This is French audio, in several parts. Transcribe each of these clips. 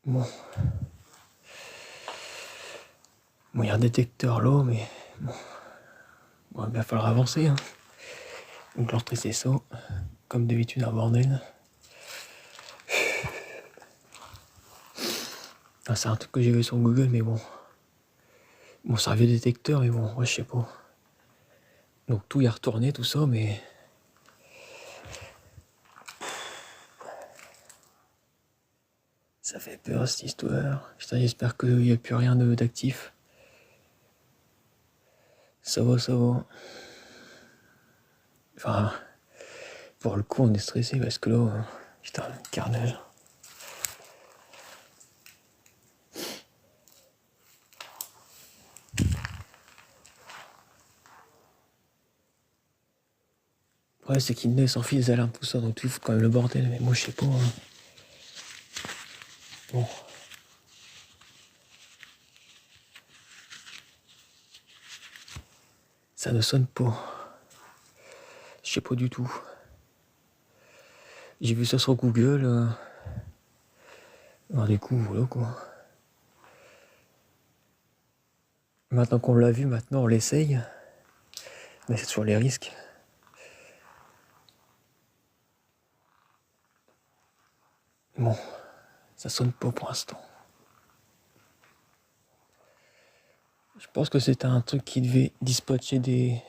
Bon. Bon, il y a un détecteur là, mais bon, il va falloir avancer. Hein. Donc l'entrée c'est ça. Comme d'habitude, un bordel. Ah, c'est un truc que j'ai vu sur Google, mais bon. Bon, c'est un vieux détecteur, mais bon, ouais, je sais pas. Donc tout y est retourné, tout ça, mais... Ça fait peur cette histoire. Putain, j'espère qu'il n'y a plus rien d'actif. Ça va, ça va. Enfin, pour le coup, on est stressé parce que là, putain, le carnage. Ouais, c'est qu'il naît sans fil des alarmes, tout ça, donc tout fout quand même le bordel, mais moi je sais pas. Hein. Bon. Ça ne sonne pas. Je sais pas du tout. J'ai vu ça sur Google. Alors, du coup, voilà quoi. Maintenant qu'on l'a vu, maintenant on l'essaye. Mais c'est toujours les risques. Bon, ça sonne pas pour l'instant. Je pense que c'était un truc qui devait dispatcher des...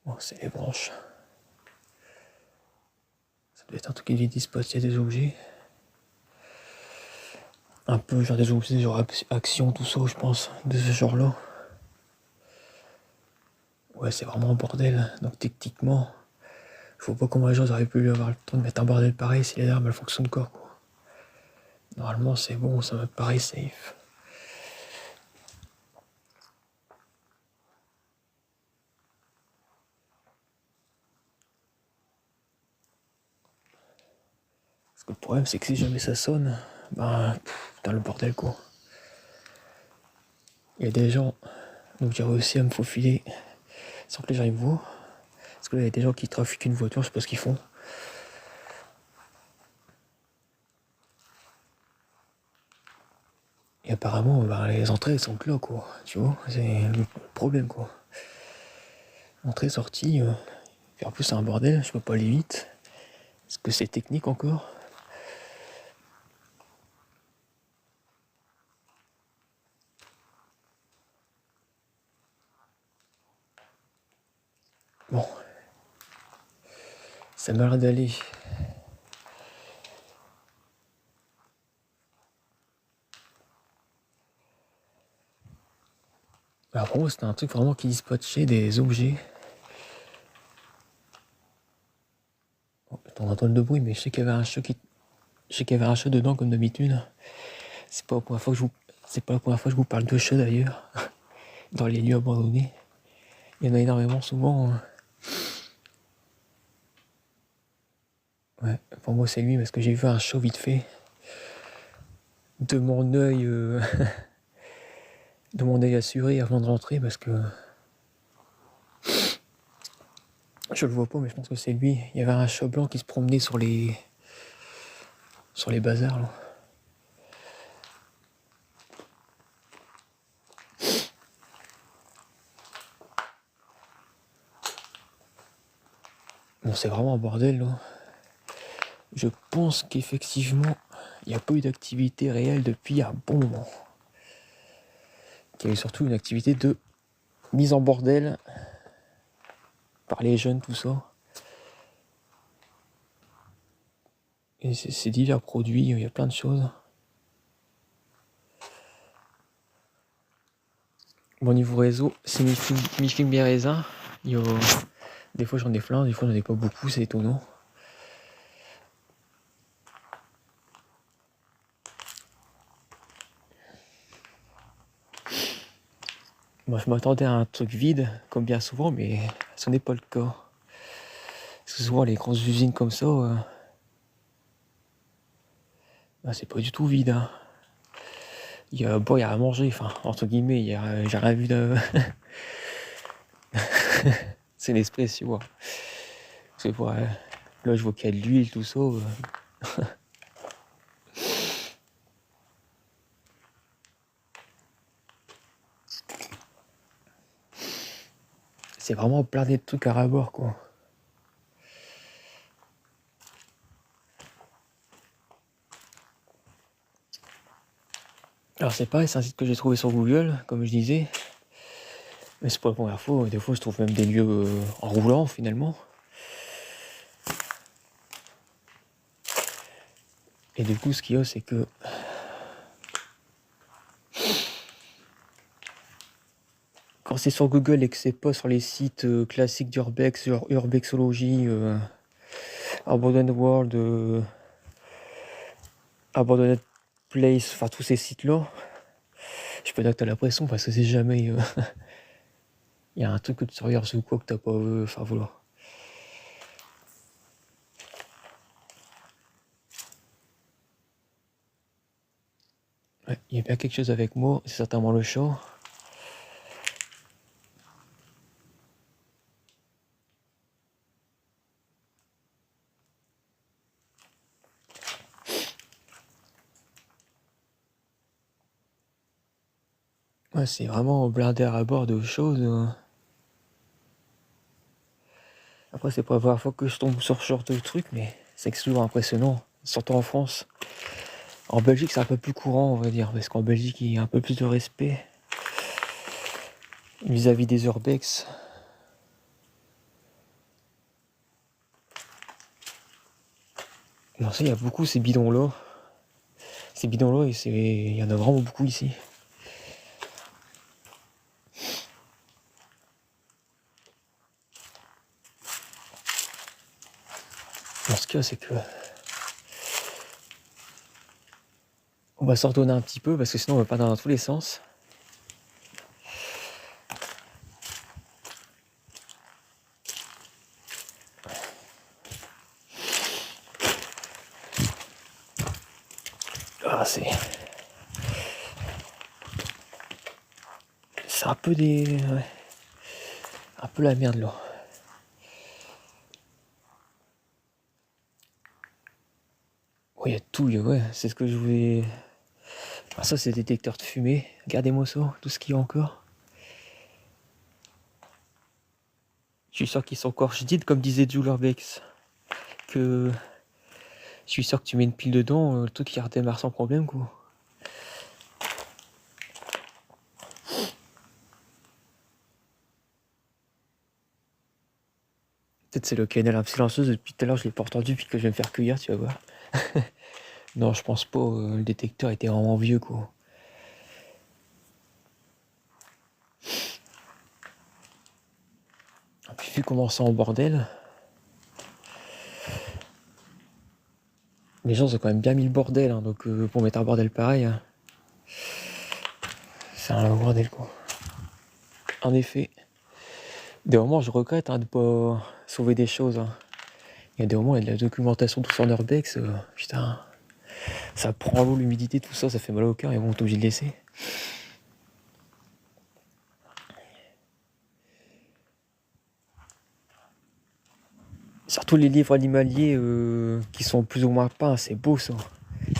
Bon, c'est les branches. Ça doit être un truc qui devait dispatcher des objets. Un peu genre des objets, genre action, tout ça, je pense, de ce genre-là. Ouais, c'est vraiment un bordel. Donc techniquement, je vois pas comment les gens auraient pu avoir le temps de mettre un bordel pareil si les armes elles fonctionnent encore, quoi. Normalement, c'est bon, ça me paraît safe. Parce que le problème, c'est que si jamais ça sonne, ben, putain, le bordel, quoi. Il y a des gens, donc j'ai réussi à me faufiler sans que les gens y me voient. Parce que là, il y a des gens qui trafiquent une voiture, je sais pas ce qu'ils font. Et apparemment, ben, les entrées elles sont que là, quoi. Tu vois, c'est le problème, quoi. Entrée, sortie, et en plus c'est un bordel, je peux pas aller vite. Est-ce que c'est technique encore? Bon, ça m'a l'air d'aller. Alors pour moi, c'était un truc vraiment qui dispatchait des objets. Oh, on entend le bruit, mais je sais qu'il y avait un chat je sais qu'il y avait un chat dedans comme d'habitude. C'est pas la première fois que je vous parle de chats d'ailleurs. Dans les lieux abandonnés. Il y en a énormément souvent. Ouais, pour moi c'est lui parce que j'ai vu un chat vite fait. De mon œil de mon œil assuré avant de rentrer parce que je le vois pas mais je pense que c'est lui. Il y avait un chat blanc qui se promenait sur les bazars là. Bon, c'est vraiment un bordel là. Je pense qu'effectivement il n'y a pas eu d'activité réelle depuis un bon moment. Il y a eu surtout une activité de mise en bordel par les jeunes, tout ça. Et c'est divers produits, il y a plein de choses. Bon, niveau réseau, c'est mi-film mi-raisin. Des fois j'en ai plein, des fois j'en ai pas beaucoup, c'est étonnant. Moi je m'attendais à un truc vide, comme bien souvent, mais ce n'est pas le cas. Parce que souvent les grosses usines comme ça, c'est pas du tout vide. Hein. Il y a à manger, enfin, entre guillemets, j'ai rien vu de... C'est l'expression. Hein. C'est pour, là, je vois qu'il y a de l'huile, tout ça. C'est vraiment plein de trucs à rabord, quoi. Alors c'est pareil, c'est un site que j'ai trouvé sur Google, comme je disais. Mais c'est pas la première fois, des fois je trouve même des lieux en roulant finalement. Et du coup ce qu'il y a c'est que quand c'est sur Google et que c'est pas sur les sites classiques d'Urbex, genre Urbexology, Abandoned World, Abandoned Place, enfin tous ces sites-là, je peux dire que t'as l'impression parce que c'est jamais... Il y a un truc que tu regardes ou quoi que t'as pas... Enfin voilà. Ouais, il y a bien quelque chose avec moi, c'est certainement le chat. Ouais, c'est vraiment blindé à bord de choses. Après, c'est pas la première fois que je tombe sur ce genre de truc, mais c'est toujours impressionnant. Surtout en France. En Belgique, c'est un peu plus courant, on va dire, parce qu'en Belgique, il y a un peu plus de respect vis-à-vis des urbex. Non, ça, il y a beaucoup ces bidons-là. Ces bidons-là, il y en a vraiment beaucoup ici. Alors, ce qu'il y a, c'est que on va s'ordonner un petit peu, parce que sinon, on va pas dans tous les sens. Ah, c'est un peu des... Ouais. Un peu la merde, là. Oui, il y a tout, ouais, c'est ce que je voulais... Ah, ça, c'est détecteur de fumée. Regardez-moi ça, tout ce qu'il y a encore. Je suis sûr qu'ils sont encore chedides, comme disait Jules Urbex. Que... Je suis sûr que tu mets une pile dedans, le truc qui redémarre sans problème, quoi. Peut-être c'est le canal un peu silencieuse, depuis tout à l'heure je l'ai pas entendu, puis que je vais me faire cueillir, tu vas voir. Non, je pense pas, le détecteur était vraiment vieux, quoi. Et puis vu comment c'est en bordel, les gens ont quand même bien mis le bordel, hein, donc pour mettre un bordel pareil, hein, c'est un bordel, quoi. En effet, des moments je regrette de pas sauver des choses. Hein. Il y a des moments, il y a de la documentation tout sur Urbex, putain, ça prend l'eau, l'humidité, tout ça, ça fait mal au cœur, et bon, t'es obligé de laisser. Surtout les livres animaliers qui sont plus ou moins peints, c'est beau ça.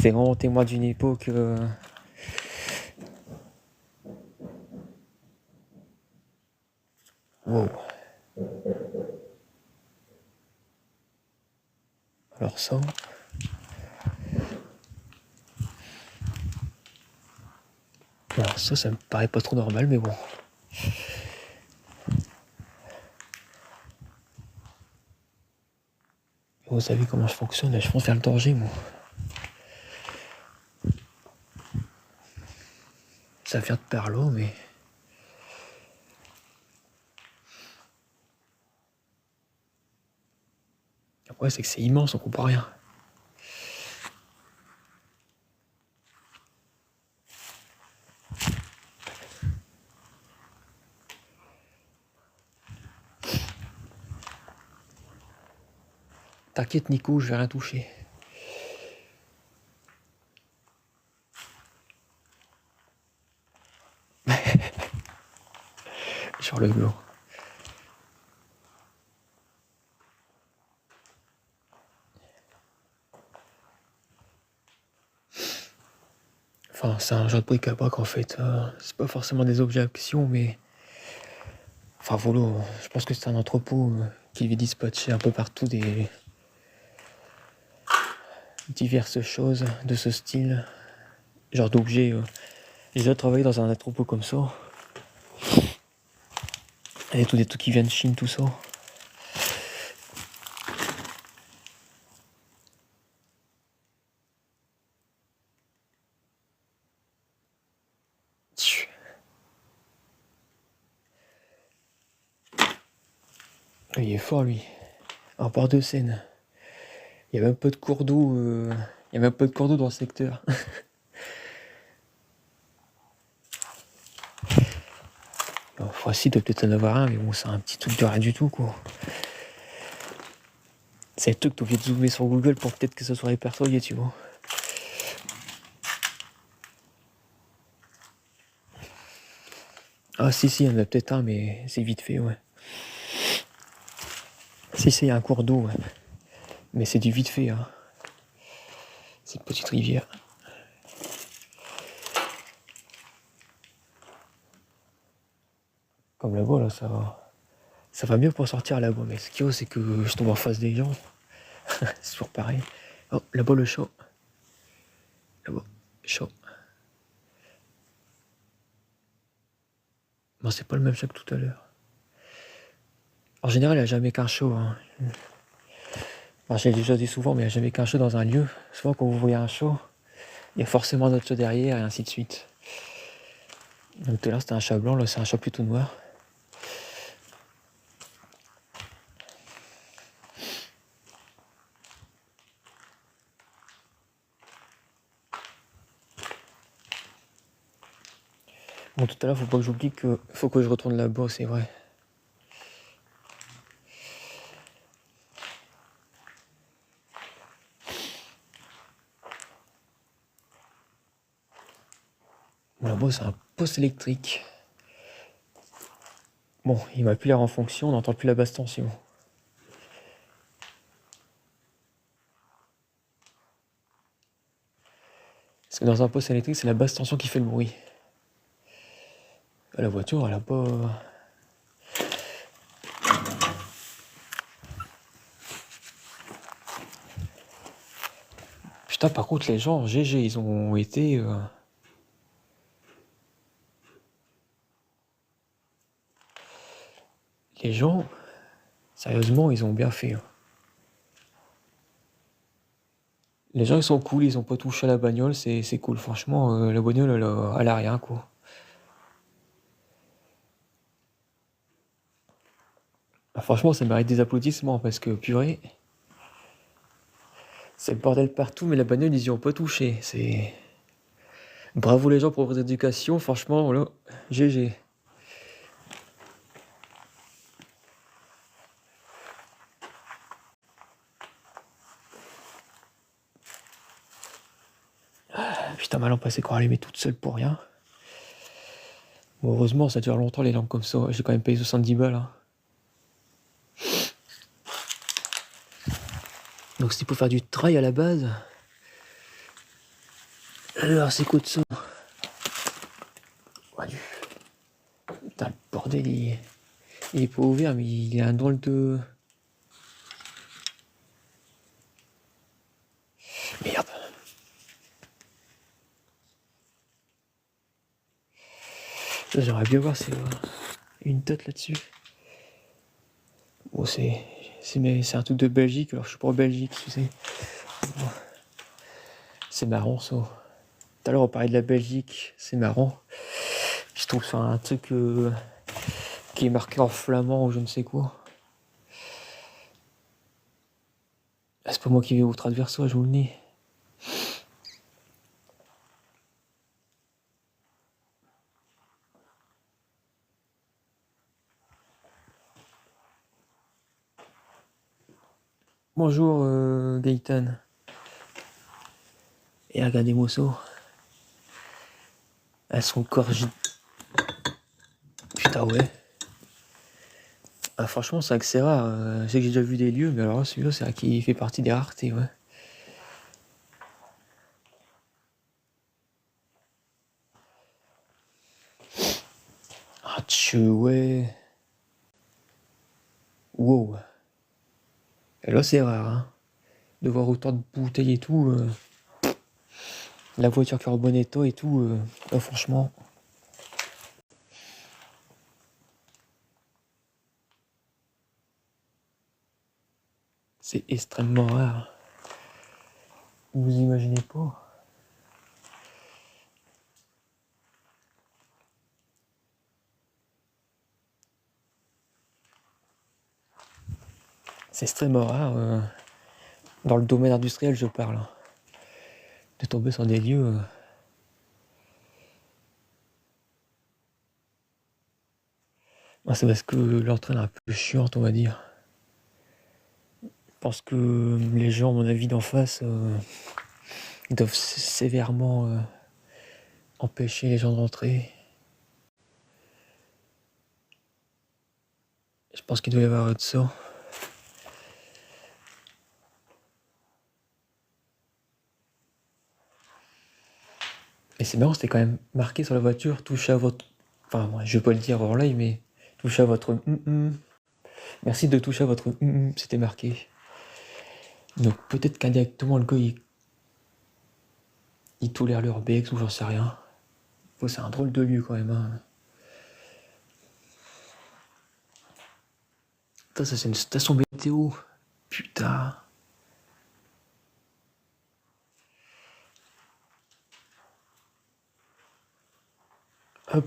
C'est vraiment témoin d'une époque. Wow. Alors ça. Alors ça me paraît pas trop normal, mais bon. Vous savez comment je fonctionne, là, je pense vers le danger, moi. Ça vient de par là, mais... Après, c'est que c'est immense, on comprend rien. T'inquiète, Nico, je vais rien toucher. Sur le gland. c'est un genre de bric-à-brac en fait. C'est pas forcément des objets action, mais. Enfin, voilà, je pense que c'est un entrepôt qui est dispatché un peu partout des. Diverses choses de ce style. Genre d'objets. J'ai déjà travaillé dans un entrepôt comme ça. Et tous des trucs qui viennent de Chine, tout ça. Il est fort lui. En port de Seine. Il y a même pas de cours d'eau. Il y a même pas de cours d'eau dans le secteur. Enfin, si, doit peut-être en avoir un, mais bon, c'est un petit truc de rien du tout, quoi. C'est le truc que t'es obligé de zoomer sur Google pour peut-être que ça soit répertorié, tu vois. Ah, si, il y en a peut-être un, mais c'est vite fait, ouais. Si, il y a un cours d'eau, ouais. Mais c'est du vite fait, hein. C'est une petite rivière. Comme là-bas, là, ça va. Ça va mieux pour sortir là-bas, mais ce qu'il y a, c'est que je tombe en face des gens. C'est toujours pareil. Oh, là-bas, le chat. Là-bas, chat. Bon, c'est pas le même chat que tout à l'heure. En général, il n'y a jamais qu'un chat. Hein. Enfin, j'ai déjà dit souvent, mais il n'y a jamais qu'un chat dans un lieu. Souvent, quand vous voyez un chat, il y a forcément un autre chat derrière, et ainsi de suite. Donc tout à l'heure, c'était un chat blanc, là, c'est un chat plutôt noir. Bon, tout à l'heure, faut pas que j'oublie que faut que je retourne là-bas, c'est vrai. Bon, là-bas, c'est un poste électrique. Bon, il m'a plus l'air en fonction, on n'entend plus la basse tension. Parce que dans un poste électrique, c'est la basse tension qui fait le bruit. La voiture, elle a pas. Putain, par contre, les gens, GG, ils ont été. Les gens, sérieusement, ils ont bien fait. Hein. Les gens, ils sont cool, ils ont pas touché à la bagnole, c'est cool. Franchement, la bagnole, elle a rien, quoi. Ah, franchement, ça mérite des applaudissements parce que, purée, c'est le bordel partout, mais la bagnole, ils y ont pas touché. C'est. Bravo les gens pour votre éducation, franchement, là, GG. Putain, ma lampe, elle s'est encore allumée toute seule pour rien. Bon, heureusement, ça dure longtemps les lampes comme ça. J'ai quand même payé 70 balles. Hein. Donc, c'était pour faire du trail à la base. Alors, c'est quoi de ça? Putain, le bordel, il est pas ouvert, mais il est un drôle de. Merde. Ça, j'aimerais bien voir s'il y a une tête là-dessus. Bon, c'est un truc de Belgique, alors je suis pas en Belgique, tu sais. C'est marrant ça. Tout à l'heure on parlait de la Belgique, c'est marrant. Je trouve ça un truc qui est marqué en flamand ou je ne sais quoi. Ah, c'est pas moi qui vais vous traduire ça, je vous le dis. Bonjour Gaëtan. Et regardez-moi ça. Elles sont gorgées. Putain ouais. Ah, franchement c'est vrai que c'est rare. Je sais que j'ai déjà vu des lieux, mais alors celui-là c'est vrai qu'il fait partie des raretés, ouais. Ouais. Wow. Et là, c'est rare, hein, de voir autant de bouteilles et tout. La voiture qui est en bon état et tout. Là, franchement. C'est extrêmement rare. Vous imaginez pas. C'est extrêmement rare. Dans le domaine industriel, je parle. Hein, de tomber sur des lieux. C'est parce que l'entraîne est un peu chiante, on va dire. Je pense que les gens, à mon avis, d'en face, ils doivent sévèrement empêcher les gens de rentrer. Je pense qu'il doit y avoir de ça. Et c'est marrant, c'était quand même marqué sur la voiture, touchez à votre... Enfin, moi, je vais pas le dire hors l'œil, mais touchez à votre... Merci de toucher à votre... C'était marqué. Donc peut-être qu'indirectement, le gars, il tolère l'urbex ou j'en sais rien. C'est un drôle de lieu quand même. Hein. Putain, ça c'est une station météo. Putain.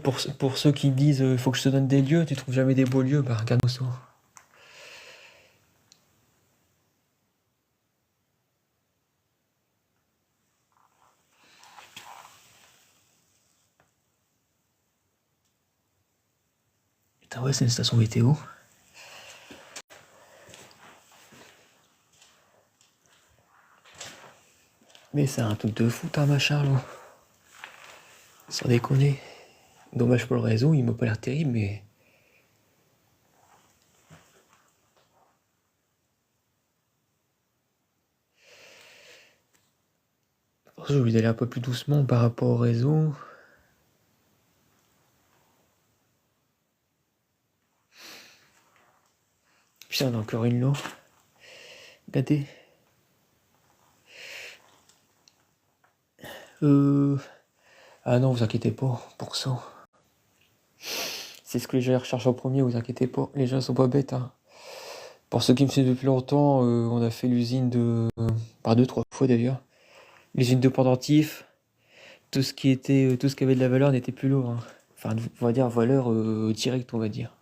Pour ceux qui me disent faut que je te donne des lieux, tu trouves jamais des beaux lieux, bah regarde-moi ça. Putain ouais, c'est une station météo. Mais c'est un truc de fou, ta machin là. Sans déconner. Dommage pour le réseau, il m'a pas l'air terrible, mais... J'ai envie d'aller un peu plus doucement par rapport au réseau. Putain, on a encore une là. Regardez. Ah non, vous inquiétez pas pour ça. C'est ce que les gens recherchent en premier, vous inquiétez pas. Les gens sont pas bêtes. Hein. Pour ceux qui me suivent depuis longtemps, on a fait l'usine de... Par 2-3 fois d'ailleurs. L'usine de pendentifs. Tout ce qui avait de la valeur n'était plus lourd. Hein. Enfin, on va dire valeur directe, on va dire.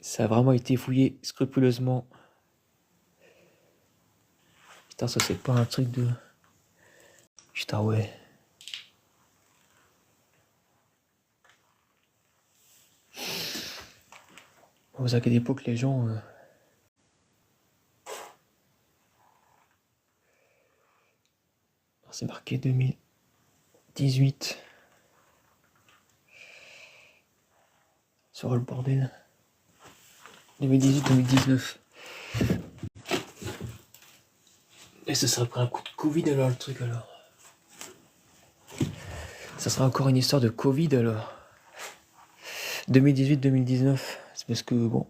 Ça a vraiment été fouillé scrupuleusement. Putain, ça c'est pas un truc de... Putain, ouais. Vous inquiétez pas que les gens... C'est marqué 2018. Sur le bordel. 2018-2019. Et ça sera après un coup de Covid alors, le truc alors. Ça sera encore une histoire de Covid alors. 2018-2019. C'est parce que bon...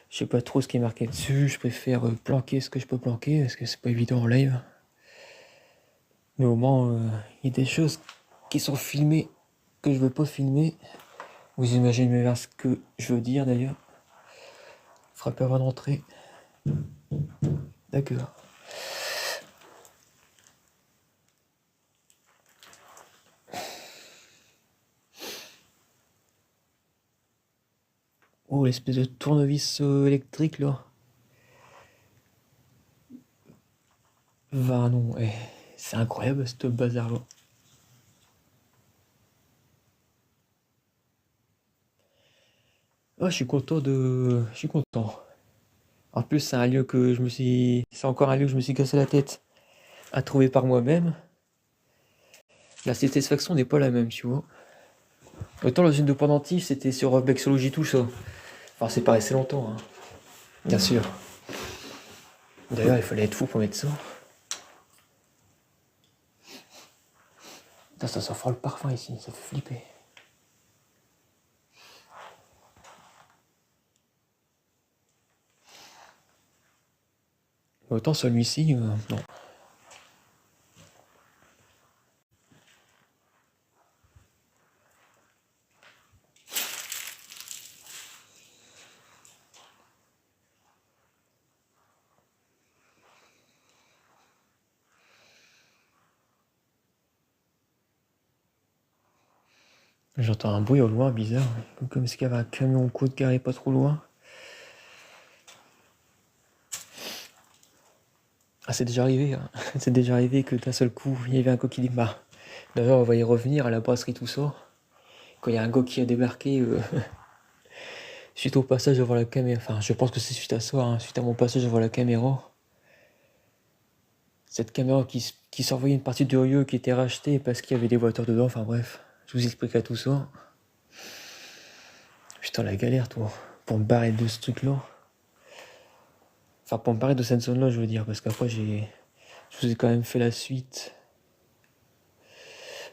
Je sais pas trop ce qui est marqué dessus. Je préfère planquer ce que je peux planquer parce que c'est pas évident en live. Mais au moins, il y a des choses qui sont filmées que je veux pas filmer. Vous imaginez bien ce que je veux dire d'ailleurs. Frappez avant d'entrer. D'accord. Oh, l'espèce de tournevis électrique là. Va non, c'est incroyable ce bazar là. Oh, je suis content. En plus, c'est un lieu que je me suis... C'est encore un lieu que je me suis cassé la tête à trouver par moi-même. La satisfaction n'est pas la même, tu vois. Autant l'usine de pendentif, c'était sur Bexologie tout ça. Enfin, c'est pas resté longtemps, hein. Bien sûr. D'ailleurs, il fallait être fou pour mettre ça. Putain, ça sent fort le parfum ici, ça fait flipper. Autant celui-ci, non. J'entends un bruit au loin bizarre, comme s'il y avait un camion ou quoi de garé pas trop loin. Ah, c'est déjà arrivé, hein. C'est déjà arrivé que d'un seul coup, il y avait un gars qui dit bah. D'ailleurs, on va y revenir à la brasserie tout ça. Quand il y a un gars qui a débarqué suite au passage devant la caméra. Enfin, je pense que c'est suite à ça, hein, suite à mon passage devant la caméra. Cette caméra qui surveillait une partie du lieu qui était rachetée parce qu'il y avait des voitures dedans. Enfin bref, je vous expliquerai tout ça. Putain, la galère, toi, pour me barrer de ce truc-là. Enfin, pour me barrer de cette zone-là, je veux dire, parce qu'après, je vous ai quand même fait la suite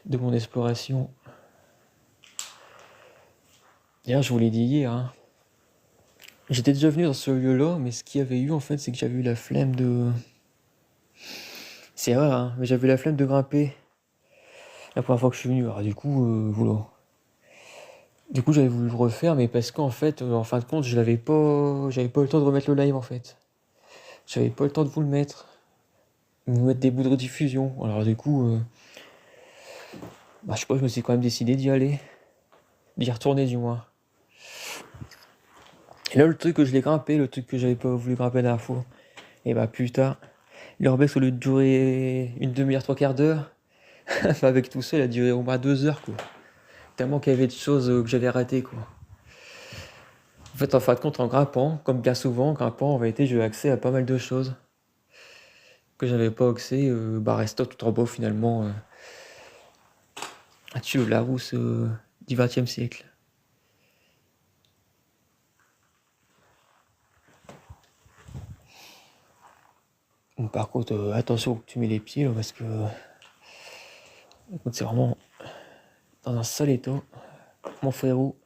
de mon exploration. D'ailleurs, je vous l'ai dit hier, hein. J'étais déjà venu dans ce lieu-là, mais ce qu'il y avait eu, en fait, c'est que j'avais eu la flemme de... C'est rare, hein, mais j'avais la flemme de grimper la première fois que je suis venu. Alors du coup, voilà. Du coup, j'avais voulu le refaire, mais parce qu'en fait, en fin de compte, j'avais pas le temps de remettre le live, en fait. J'avais pas le temps de vous le mettre. Vous mettre des bouts de rediffusion. Alors du coup, je sais pas, je me suis quand même décidé d'y aller. D'y retourner, du moins. Et là, le truc que je l'ai grimpé, le truc que j'avais pas voulu grimper la dernière fois, et bah putain, l'urbex, au lieu de durer une demi-heure, trois quarts d'heure, avec tout ça, il a duré au moins 2 heures, quoi. Tellement qu'il y avait de choses que j'avais ratées, quoi. En fait, en fin de compte, en grimpant, comme bien souvent, en grimpant, en vérité, j'ai eu accès à pas mal de choses que j'avais pas accès, restant tout en bas, finalement, à-dessus le Larousse du XXe siècle. Bon, par contre, attention où tu mets les pieds, là, parce que c'est vraiment dans un sale état, mon frérot.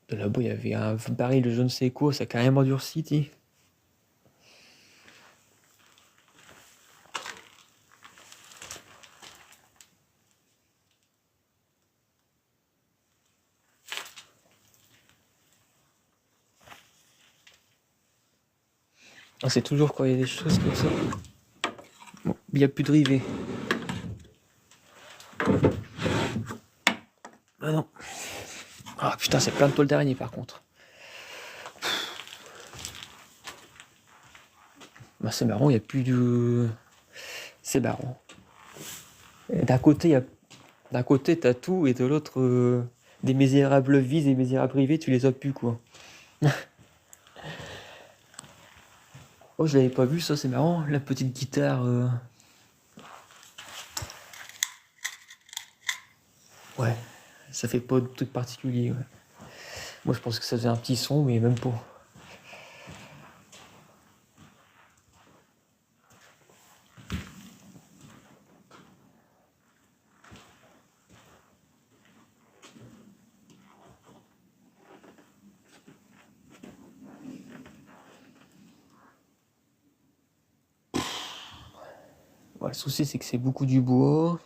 De là-bas, il y avait un baril de je ne sais quoi, ça a carrément durci, t'sais. Ah, c'est toujours quand il y a des choses comme ça. Bon, il n'y a plus de rivets. Ah non. Ah putain, c'est plein de tôle d'araignée par contre. Bah, c'est marrant, il n'y a plus de... C'est marrant. D'un côté, t'as tout, et de l'autre, des misérables vies et des misérables privés, tu les as plus, quoi. Oh, je l'avais pas vu, ça, c'est marrant. La petite guitare... Ouais, ça fait pas de truc particulier, ouais. Moi, je pense que ça faisait un petit son, mais même pas. Ouais, le souci, c'est que c'est beaucoup du bois.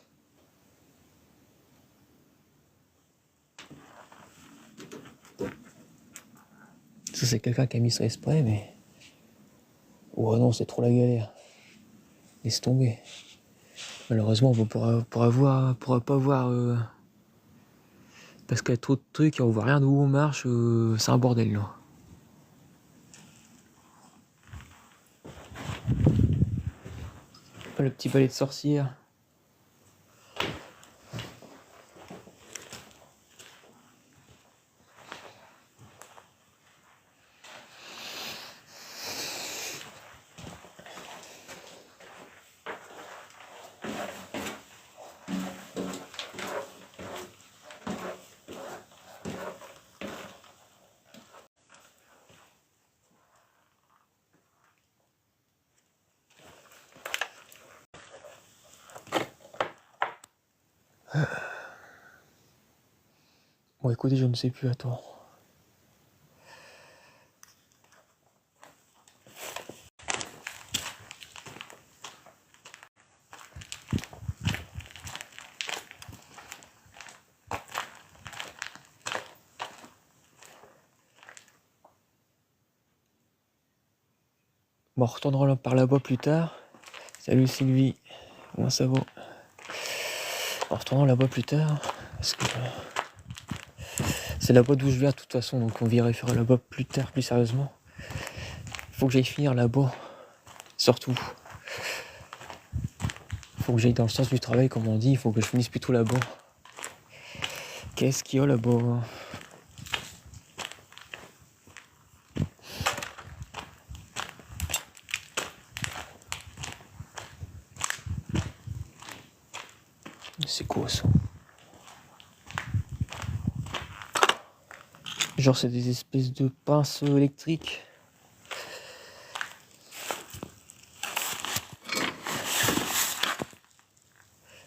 Ça, c'est quelqu'un qui a mis ça exprès, mais... Oh non, c'est trop la galère. Laisse tomber. Malheureusement, on pourra pas voir... Parce qu'il y a trop de trucs, on voit rien d'où on marche, c'est un bordel, là. Le petit balai de sorcière. Bon, écoutez, je ne sais plus, attends. Bon, on retournera par là-bas plus tard. Salut Sylvie, comment ça va? En retournant là-bas plus tard, parce que c'est là-bas d'où je viens de toute façon, donc on virait faire là-bas plus tard, plus sérieusement. Faut que j'aille finir là-bas, surtout. Faut que j'aille dans le sens du travail, comme on dit, il faut que je finisse plutôt là-bas. Qu'est-ce qu'il y a là-bas? C'est quoi ça? Genre c'est des espèces de pinces électriques.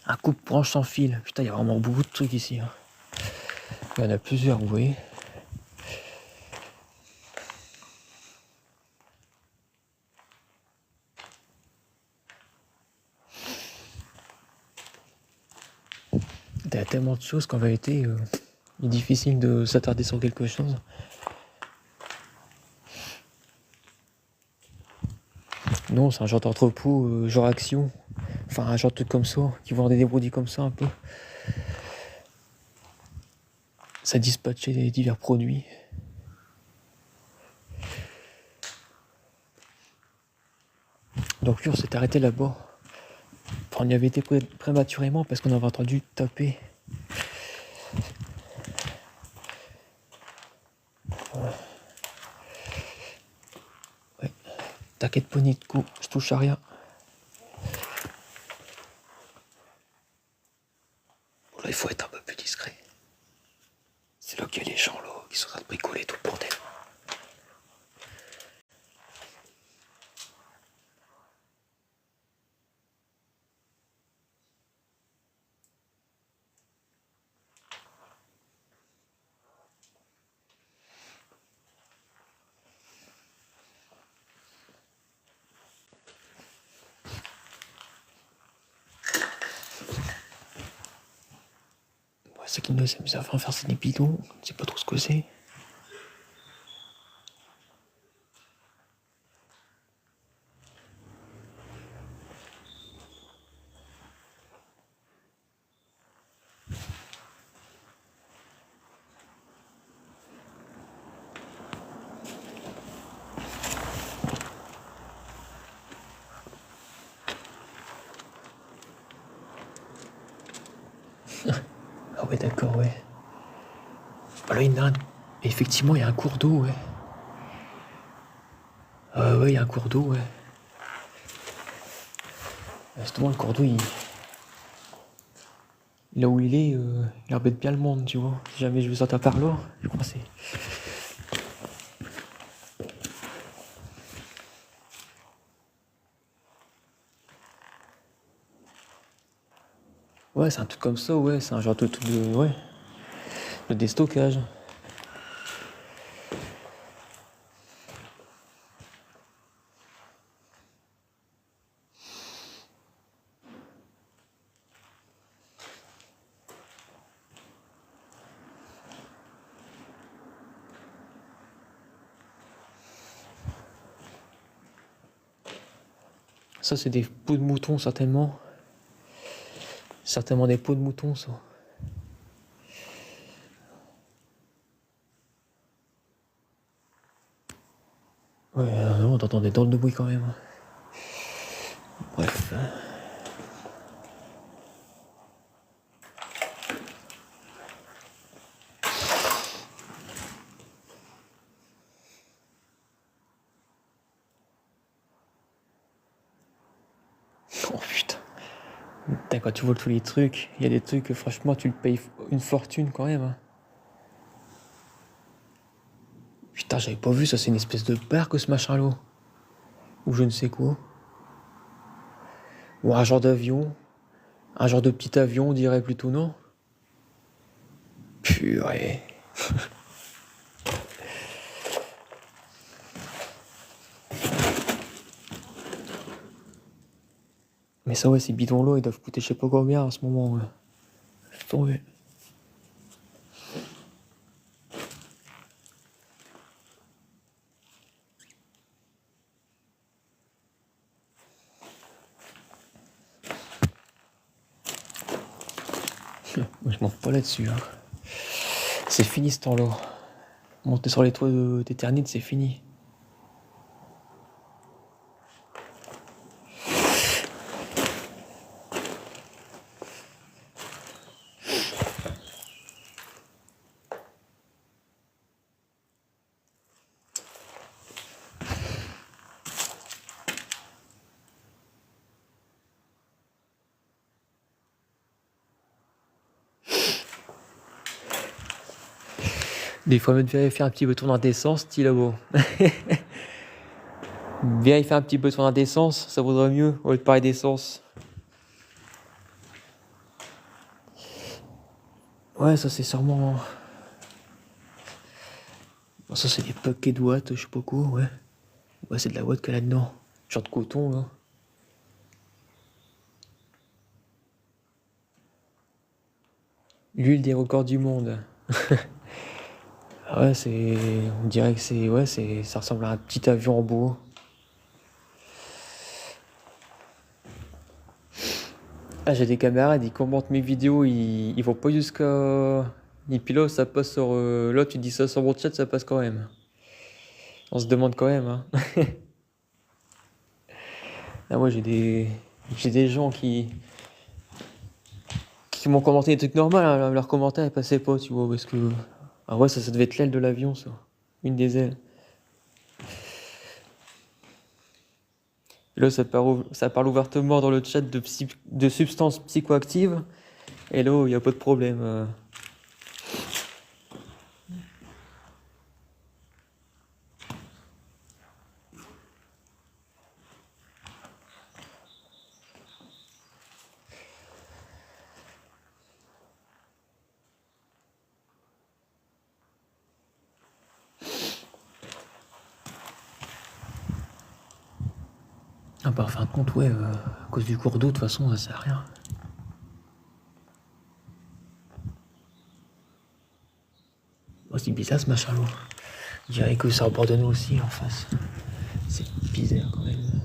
Un coupe-branche sans fil. Putain, il y a vraiment beaucoup de trucs ici. Hein. Il y en a plusieurs, vous voyez. Il y a tellement de choses qu'en vérité, il est difficile de s'attarder sur quelque chose. Non, c'est un genre d'entrepôt, genre Action. Enfin, un genre de truc comme ça, qui vendait des produits comme ça un peu. Ça dispatchait des divers produits. Donc oui, on s'est arrêté là-bas. Enfin, on y avait été prématurément parce qu'on avait entendu taper. Ouais. T'inquiète pas, Nico, je touche à rien. Bon, là, il faut être un peu plus discret. C'est là qu'il y a les gens là qui sont en train de bricoler tout le bordel. C'est qu'ils nous amusent à faire c'est des bidons, je sais pas trop ce que c'est. Ah ouais, d'accord, ouais. Bah là, il y en a un. Effectivement, il y a un cours d'eau, ouais. Ouais, il y a un cours d'eau, ouais. Justement, le cours d'eau, là où il est, il embête bien le monde, tu vois. Si jamais je veux sortir par là, je crois que c'est. Ouais, c'est un truc comme ça, ouais. C'est un genre de truc de. Ouais. De déstockage. Ça, c'est des peaux de mouton, certainement. Certainement des peaux de mouton, ça. Ouais, non, on entend des dents de bruit quand même. Bref. Oh putain. Putain, quand tu vois tous les trucs, il y a des trucs que franchement tu le payes une fortune quand même. Hein. Putain, j'avais pas vu ça, c'est une espèce de barque ce machin-là. Ou je ne sais quoi. Ou un genre d'avion. Un genre de petit avion, on dirait plutôt, non? Purée. Mais ça, ouais, ces bidons-là, ils doivent coûter je sais pas combien en ce moment. Ouais. Laisse tomber. Moi, je monte pas là-dessus. Hein. C'est fini ce temps-là. Monter sur les toits d'Éternite, c'est fini. Des fois, même vérifier un petit peu ton indécence, style là-bas. Vérifier un petit peu ton indécence, ça vaudrait mieux au lieu de parler d'essence. Ouais, ça c'est sûrement. Ça c'est des paquets de watts, je sais pas quoi, ouais. Ouais, c'est de la watt qu'il y a là-dedans. Genre de coton, là. L'huile des records du monde. Ouais, c'est. On dirait que c'est. Ouais, c'est. Ça ressemble à un petit avion en bois. Ah, j'ai des camarades, ils commentent mes vidéos, ils vont pas jusqu'à. Et puis là, ça passe sur. Là, tu dis ça sur mon chat, ça passe quand même. On se demande quand même, hein. Ah, moi, j'ai des gens qui m'ont commenté des trucs normaux, hein, leurs commentaires, ils passaient pas, tu vois, parce que. Ah ouais, ça devait être l'aile de l'avion, ça. Une des ailes. Et là, ça parle ouvertement dans le chat de substances psychoactives. Et là, il n'y a pas de problème. Ah bah, en fin de compte, ouais, à cause du cours d'eau, de toute façon, ça sert à rien. Oh, c'est bizarre ce machin-là. Je dirais que ça abandonné aussi en face. C'est bizarre quand même.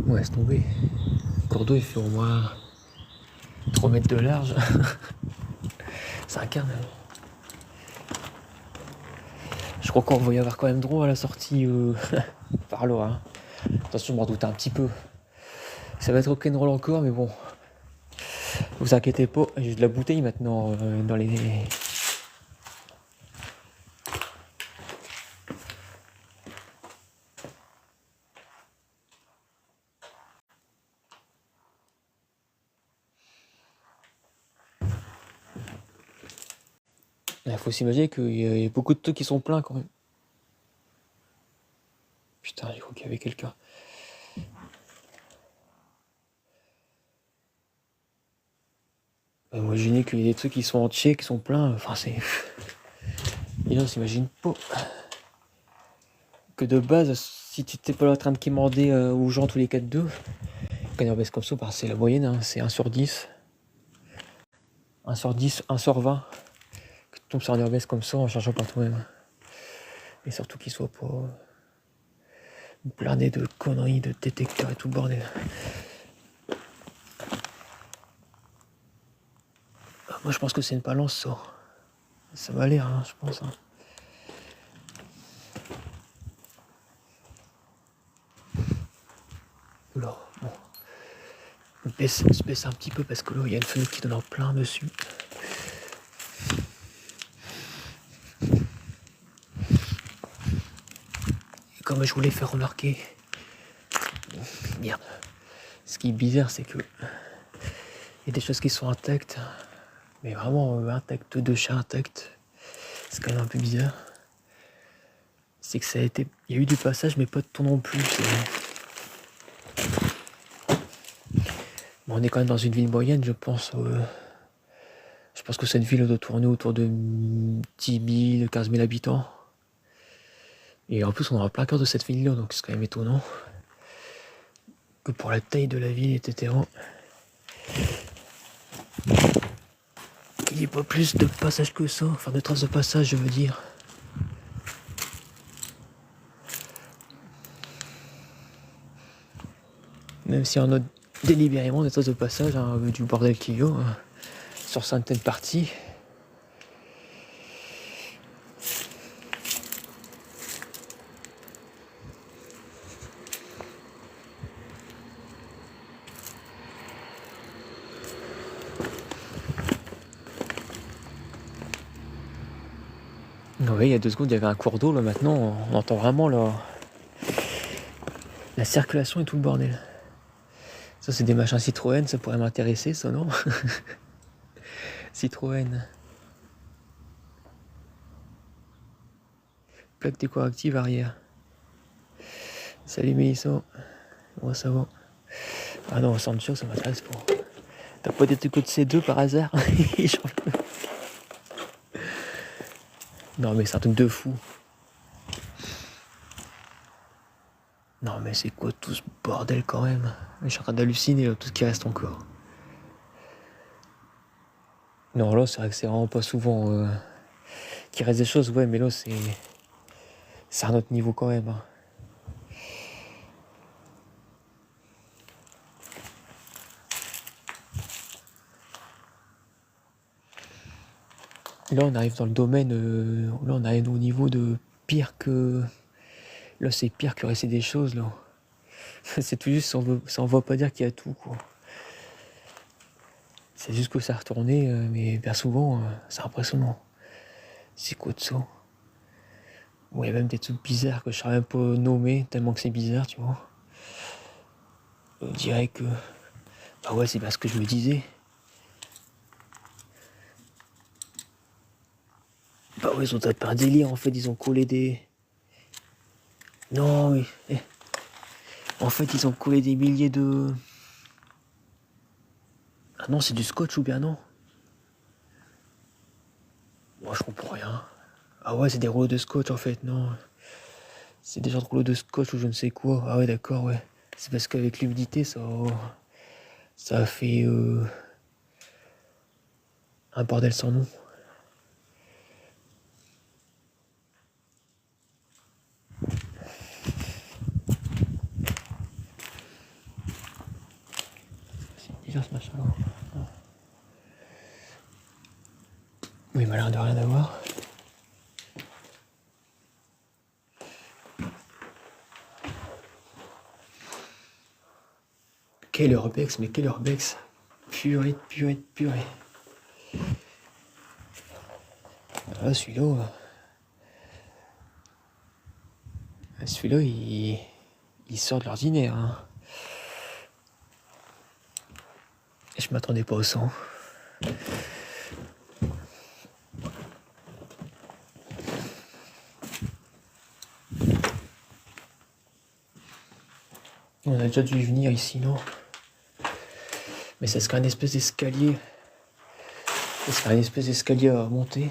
Ouais, laisse tomber. Le cours d'eau, il fait au moins 3 mètres de large. C'est un carnage. Je crois qu'on va y avoir quand même droit à la sortie par là. Hein. Attention, je m'en doute un petit peu. Ça va être rock'n'roll encore, mais bon. Vous inquiétez pas, j'ai de la bouteille maintenant dans les. Il faut s'imaginer qu'il y a beaucoup de trucs qui sont pleins quand même. Putain, j'ai cru qu'il y avait quelqu'un. Imaginez qu'il y a des trucs qui sont entiers, qui sont pleins. Enfin, c'est. Et là, on s'imagine pas que de base, si tu t'es pas en train de quémander aux gens tous les 4-2, quand on baisse comme ça, c'est la moyenne, hein, c'est 1 sur 10. 1 sur 10, 1 sur 20. Que tu tombes sur un airbase comme ça en cherchant par toi-même. Et surtout qu'il soit pas blindé de conneries, de détecteurs et tout le bordel. Moi, je pense que c'est une balance, ça. Ça m'a l'air, hein, je pense. Hein. Oula, bon. On se baisse un petit peu parce que là, il y a une fenêtre qui donne en plein dessus. Et comme je voulais faire remarquer. Merde. Ce qui est bizarre, c'est que. Il y a des choses qui sont intactes. Mais vraiment intactes, de chat intactes. C'est quand même un peu bizarre. C'est que ça a été. Il y a eu du passage, mais pas de ton non plus. on est quand même dans une ville moyenne, je pense. Je pense que cette ville doit tourner autour de 10 000, 15 000 habitants. Et en plus, on est en plein cœur de cette ville-là, donc c'est quand même étonnant que pour la taille de la ville, etc., il n'y ait pas plus de passages que ça, enfin de traces de passage, je veux dire. Même si on a délibérément des traces de passage, hein, du bordel qu'il y a sur certaines parties. Oui, il y a 2 secondes, il y avait un cours d'eau, là maintenant, on entend vraiment la circulation et tout le bordel. Ça, c'est des machins Citroën, ça pourrait m'intéresser, ça, non? Citroën. Plaque décorative arrière. Salut Mélissa. Comment ça va? Ah non, Sancho, ça m'intéresse pas. T'as pas des trucs de C2 par hasard? Non mais c'est un truc de fou. Non mais c'est quoi tout ce bordel quand même? Je suis en train d'halluciner là, tout ce qui reste encore. Non là c'est vrai que c'est vraiment pas souvent qu'il reste des choses, ouais, mais là c'est un autre niveau quand même. Hein. Là on arrive dans le domaine, là on arrive au niveau de pire que... Là c'est pire que rester des choses là. C'est tout juste, ça en veut pas dire qu'il y a tout quoi. C'est juste que ça a retourné, mais bien souvent c'est impressionnant. C'est quoi de ça? Ouais, il y a même des trucs bizarres que je saurais même pas nommer tellement que c'est bizarre, tu vois. On dirait que... Bah ouais, c'est bien ce que je me disais. Bah ouais, ils ont tapé un délire en fait, ils ont collé des... Non, oui. En fait, ils ont collé des milliers de... Ah non, c'est du scotch ou bien non? Moi, je comprends rien. Ah ouais, c'est des rouleaux de scotch en fait, non. C'est des genres de rouleaux de scotch ou je ne sais quoi. Ah ouais, d'accord, ouais. C'est parce qu'avec l'humidité, ça a fait un bordel sans nom. C'est bizarre ce machin-là. Oui, il m'a l'air de rien avoir. Quel urbex, mais quel urbex. Purée, purée, purée. Ah, celui-là, il sort de l'ordinaire. Hein. Je m'attendais pas au sang. On a déjà dû y venir ici, non? Mais ça serait un espèce d'escalier. Ça serait un espèce d'escalier à monter.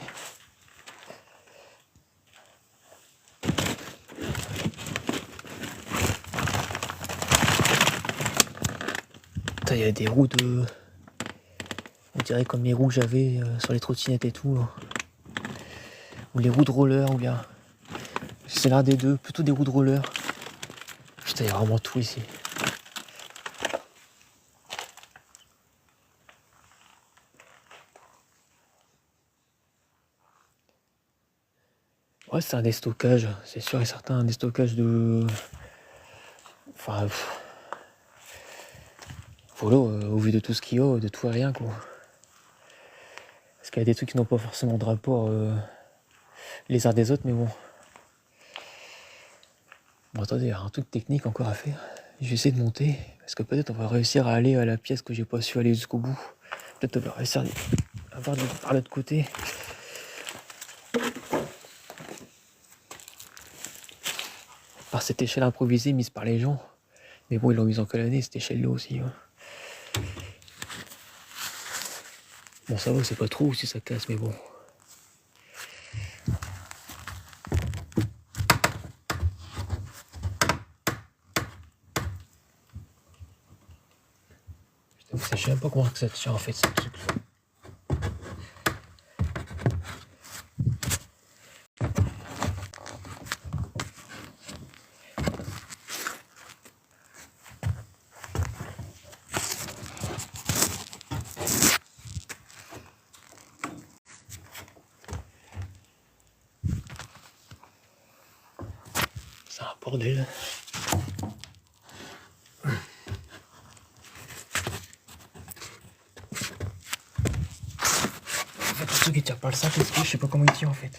Il y a des roues de... On dirait comme les roues que j'avais sur les trottinettes et tout. Hein. Ou les roues de roller, ou bien... C'est l'un des deux, plutôt des roues de roller. Putain, il y a vraiment tout ici. Ouais, c'est un déstockage, c'est sûr et certain, un déstockage de... Enfin... Voilà, au vu de tout ce qu'il y a, de tout et rien, quoi. Parce qu'il y a des trucs qui n'ont pas forcément de rapport les uns des autres, mais bon. Bon, attendez, il y a un truc technique encore à faire. Je vais essayer de monter, parce que peut-être on va réussir à aller à la pièce que j'ai pas su aller jusqu'au bout. Peut-être on va réussir à voir par l'autre côté. Par cette échelle improvisée mise par les gens. Mais bon, ils l'ont mise en colonnée, cette échelle-là aussi. Hein. Bon, ça va, c'est pas trop si ça casse, mais bon. Je sais même pas comment que ça tient en fait, ce truc. C'est un bordel. En fait, le truc il tient pas le sac, je sais pas comment il tient en fait.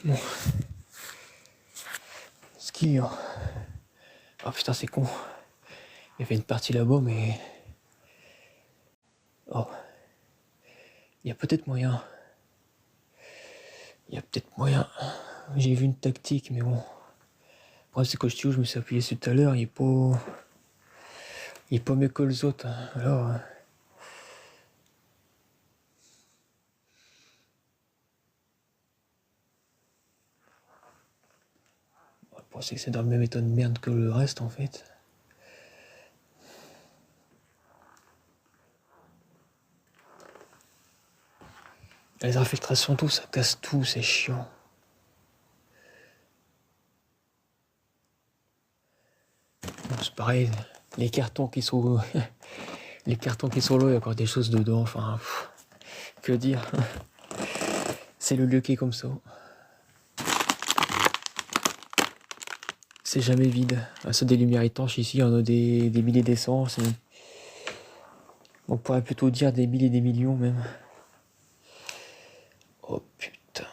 Bon. Ski. Oh putain, c'est con. Il y avait une partie là-bas, mais. Oh. Il y a peut-être moyen. J'ai vu une tactique, mais bon. Le problème, c'est que je me suis appuyé dessus tout à l'heure, il est pas mieux que les autres. Alors. Le problème, c'est que c'est dans le même état de merde que le reste, en fait. Les infiltrations, tout, ça casse tout, c'est chiant. Bon, c'est pareil, les cartons qui sont là, il y a encore des choses dedans, enfin, que dire. C'est le lieu qui est comme ça. C'est jamais vide. Ça, des lumières étanches ici, il y en a des milliers d'essences. On pourrait plutôt dire des milliers et des millions même. Oh putain.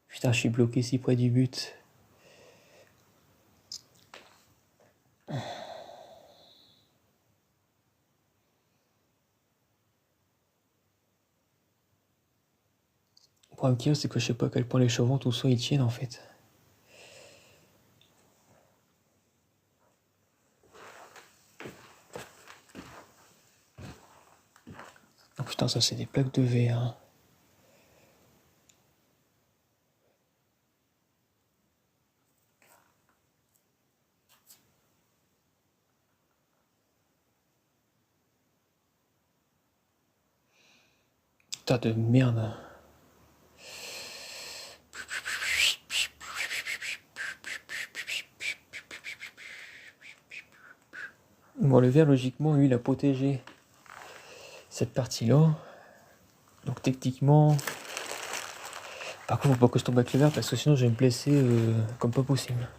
Putain, je suis bloqué si près du but. Le problème qu'il y a, c'est que je sais pas à quel point les chevaux, tout ça, ils tiennent en fait. Oh putain, ça c'est des plaques de verre. Hein. Putain de merde. Bon, le verre, logiquement, lui, il a protégé cette partie-là. Donc, techniquement... Par contre, faut pas que je tombe avec le verre, parce que sinon, je vais me blesser comme pas possible.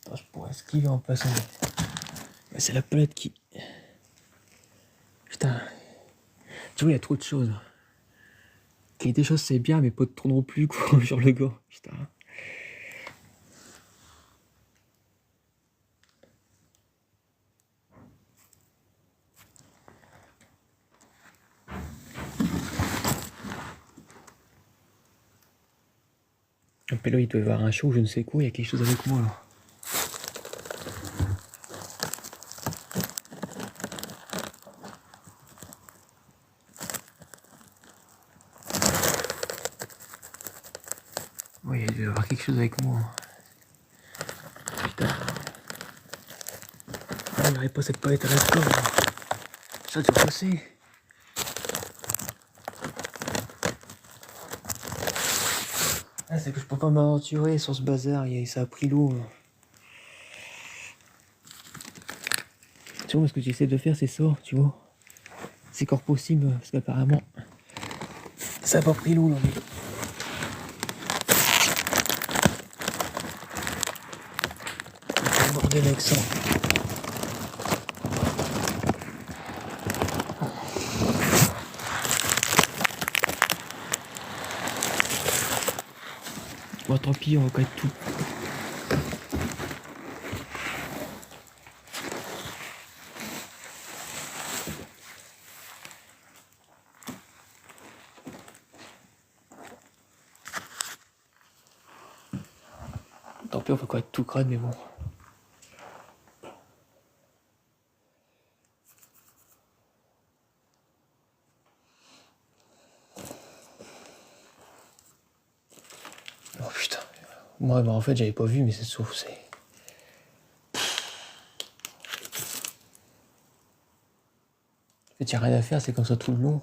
Attends, je pourrais esquiver en passant. Mais c'est la palette qui... Putain. Tu vois, il y a trop de choses. Qu'il y ait des choses, c'est bien, mais pas de trop non plus, quoi, genre le gars. Putain. Le pélo, il doit y avoir un show, je ne sais quoi, il y a quelque chose avec moi, là. Oui, il doit y avoir quelque chose avec moi. Putain. Ah, il n'arrive pas cette palette à la corde. Ça doit passer. Ah, c'est que je peux pas m'aventurer sur ce bazar, ça a pris l'eau. Tu vois, ce que j'essaie de faire, c'est ça, tu vois. C'est encore possible, parce qu'apparemment, ça a pas pris l'eau, là. Bordel avec ça. Bon, tant pis, on va pas être tout. Tant pis, on va pas être tout crade, mais bon. Oh putain. Moi, bah, en fait, j'avais pas vu, mais c'est sauf, c'est. En fait, y a rien à faire, c'est comme ça tout le long.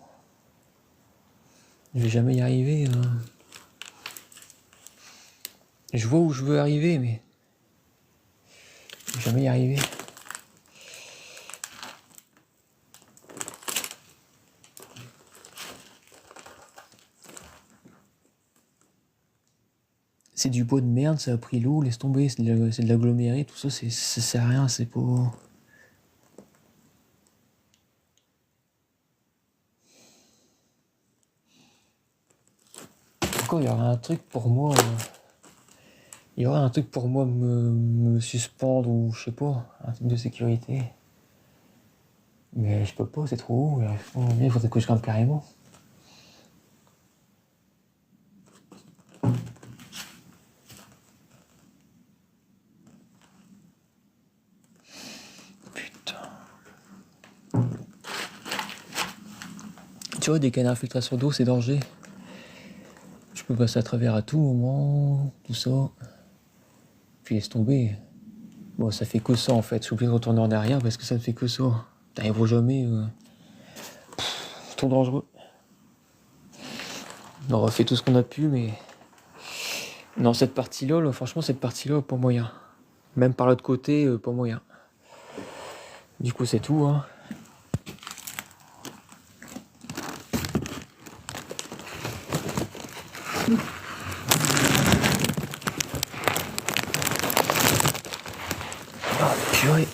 Je vais jamais y arriver. Je vois où je veux arriver, mais. Je vais jamais y arriver. C'est du bois de merde, ça a pris l'eau, laisse tomber, c'est de l'aggloméré, tout ça, ça sert à rien, c'est pas. Encore, il y aura un truc pour moi. Il y aura un truc pour moi me suspendre ou je sais pas, un truc de sécurité. Mais je peux pas, c'est trop haut. Il faudrait que je grimpe carrément. Putain. Tu vois, des canaux d'infiltration d'eau, c'est danger. Je peux passer à travers à tout moment, tout ça. Puis laisse tomber. Bon, ça fait que ça en fait. Je suis obligé de retourner en arrière parce que ça ne fait que ça. T'arriveras jamais. C'est trop dangereux. On aura fait tout ce qu'on a pu, mais. Non, cette partie-là, franchement, cette partie-là, pas moyen. Même par l'autre côté, pas moyen. Du coup, c'est tout, hein. Ah, purée.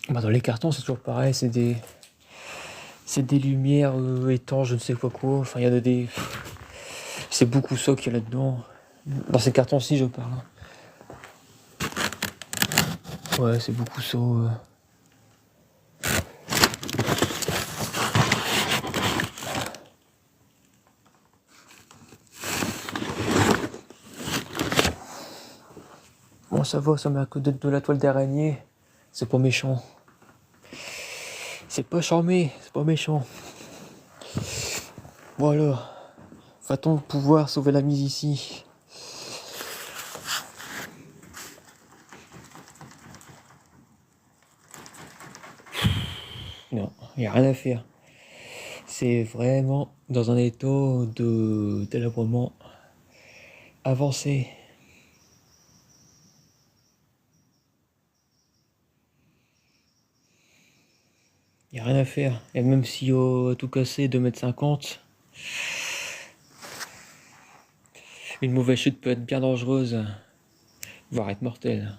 Bah, dans les cartons, c'est toujours pareil, c'est des lumières étanches, je ne sais pas quoi. Enfin, il y en a des. C'est beaucoup ça qu'il y a là-dedans. Dans ces cartons-ci, je parle. Ouais, c'est beaucoup ça. Bon, ça va, ça met à côté de la toile d'araignée. C'est pas méchant. C'est pas charmé, c'est pas méchant. Voilà. Va-t-on pouvoir sauver la mise ici? Non, il n'y a rien à faire. C'est vraiment dans un état de délabrement avancé. Il n'y a rien à faire. Et même si à tout casser 2,50 m, une mauvaise chute peut être bien dangereuse, voire être mortelle.